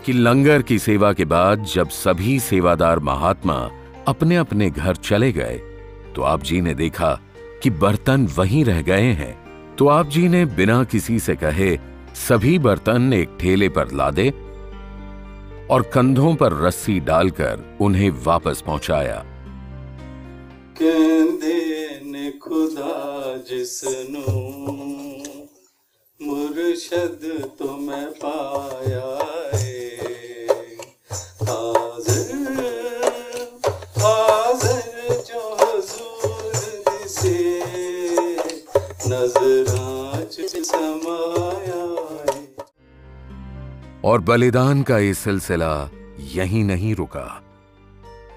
कि लंगर की सेवा के बाद जब सभी सेवादार महात्मा अपने अपने घर चले गए तो आप जी ने देखा कि बर्तन वहीं रह गए हैं। तो आप जी ने बिना किसी से कहे सभी बर्तन एक ठेले पर लादे और कंधों पर रस्सी डालकर उन्हें वापस पहुंचाया। कहंदे ने खुदा जिसनू मुर्शद तो मैं पाया है, हाज़िर हाज़िर जो हुज़ूर दिसे नज़रां च समाया है। और बलिदान का ये सिलसिला यहीं नहीं रुका।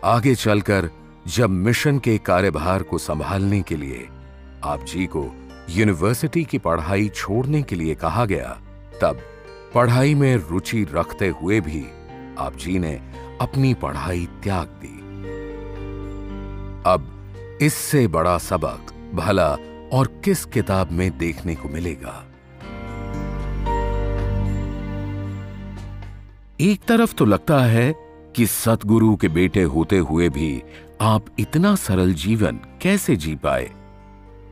आगे चलकर जब मिशन के कार्यभार को संभालने के लिए आप जी को यूनिवर्सिटी की पढ़ाई छोड़ने के लिए कहा गया, तब पढ़ाई में रुचि रखते हुए भी आप जी ने अपनी पढ़ाई त्याग दी। अब इससे बड़ा सबक भला और किस किताब में देखने को मिलेगा। एक तरफ तो लगता है कि सतगुरु के बेटे होते हुए भी आप इतना सरल जीवन कैसे जी पाए,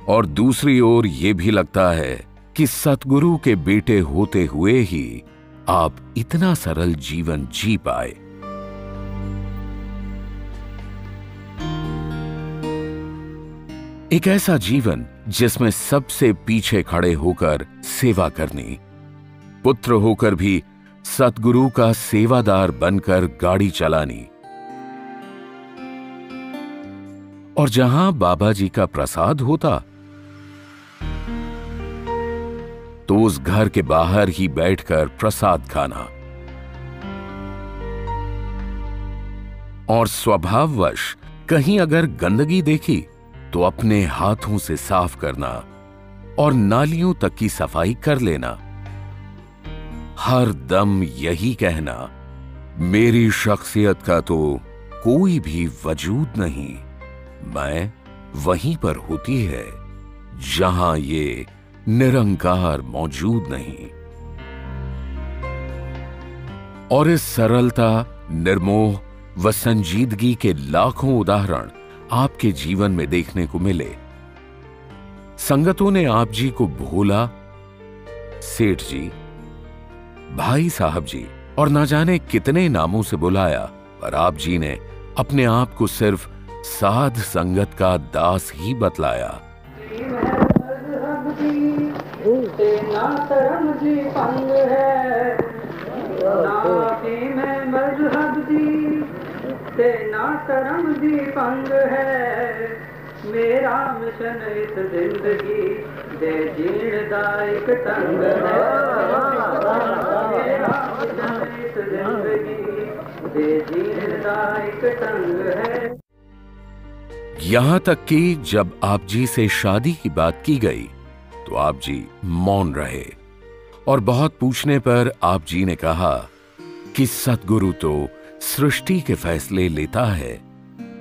और दूसरी ओर यह भी लगता है कि सतगुरु के बेटे होते हुए ही आप इतना सरल जीवन जी पाए। एक ऐसा जीवन जिसमें सबसे पीछे खड़े होकर सेवा करनी, पुत्र होकर भी सतगुरु का सेवादार बनकर गाड़ी चलानी, और जहां बाबा जी का प्रसाद होता तो उस घर के बाहर ही बैठकर प्रसाद खाना, और स्वभाववश कहीं अगर गंदगी देखी तो अपने हाथों से साफ करना और नालियों तक की सफाई कर लेना। हर दम यही कहना, मेरी शख्सियत का तो कोई भी वजूद नहीं, मैं वहीं पर होती है जहां ये निरंकार मौजूद नहीं। और इस सरलता, निर्मोह व संजीदगी के लाखों उदाहरण आपके जीवन में देखने को मिले। संगतों ने आप जी को भोला, सेठ जी, भाई साहब जी और ना जाने कितने नामों से बुलाया, पर आप जी ने अपने आप को सिर्फ साध संगत का दास ही बतलाया। मेरा मिशन इस जिंदगी दे जीण दा इक ढंग है, मेरा मिशन इस जिंदगी दे जीण दा इक ढंग है। यहां तक कि जब आप जी से शादी की बात की गई तो आप जी मौन रहे, और बहुत पूछने पर आप जी ने कहा कि सतगुरु तो सृष्टि के फैसले लेता है,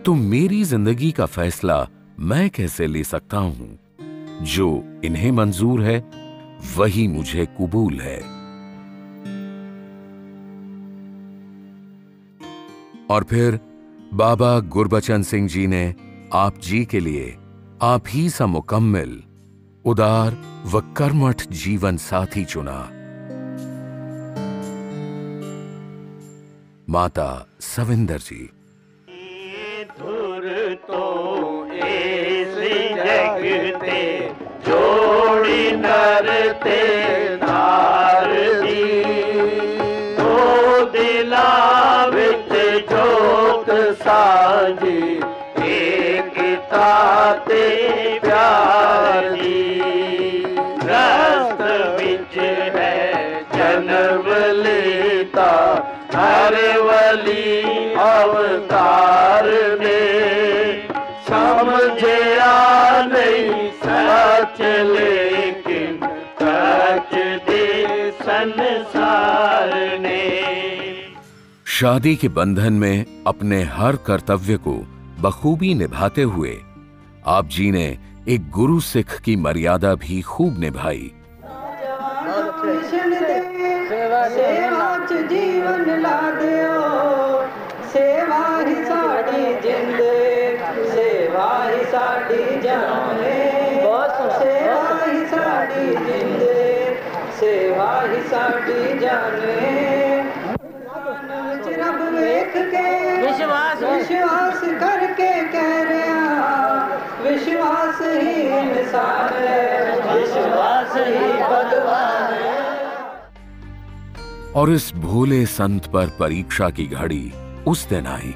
तो मेरी जिंदगी का फैसला मैं कैसे ले सकता हूं? जो इन्हें मंजूर है वही मुझे कबूल है। और फिर बाबा गुरबचन सिंह जी ने आप जी के लिए आप ही सा मुकम्मिल, उदार व कर्मठ जीवन साथी चुना। माता सविंदर जी। धुर तो इस जगते जोड़ी नर ते नार दी, तो दिला विच जोत साजी एकता ते प्यार दी। रस्त विच है जन्म लेता हर वली अवतार ने, समझिया नहीं सच लेकिन सच दे संसार ने। शादी के बंधन में अपने हर कर्तव्य को बखूबी निभाते हुए आप जी ने एक गुरु सिख की मर्यादा भी खूब निभाई। सेवा सेवा च जीवन ला दियो, सेवा ही साडी जिंद, सेवा ही साडी जान, सेवा ही साडी जिंद, सेवा ही साडी जान। रब वेख के विश्वास करके कह रहा, विश्वास ही इंसान है, विश्वास ही भगवान है। और इस भोले संत पर परीक्षा की घड़ी उस दिन आई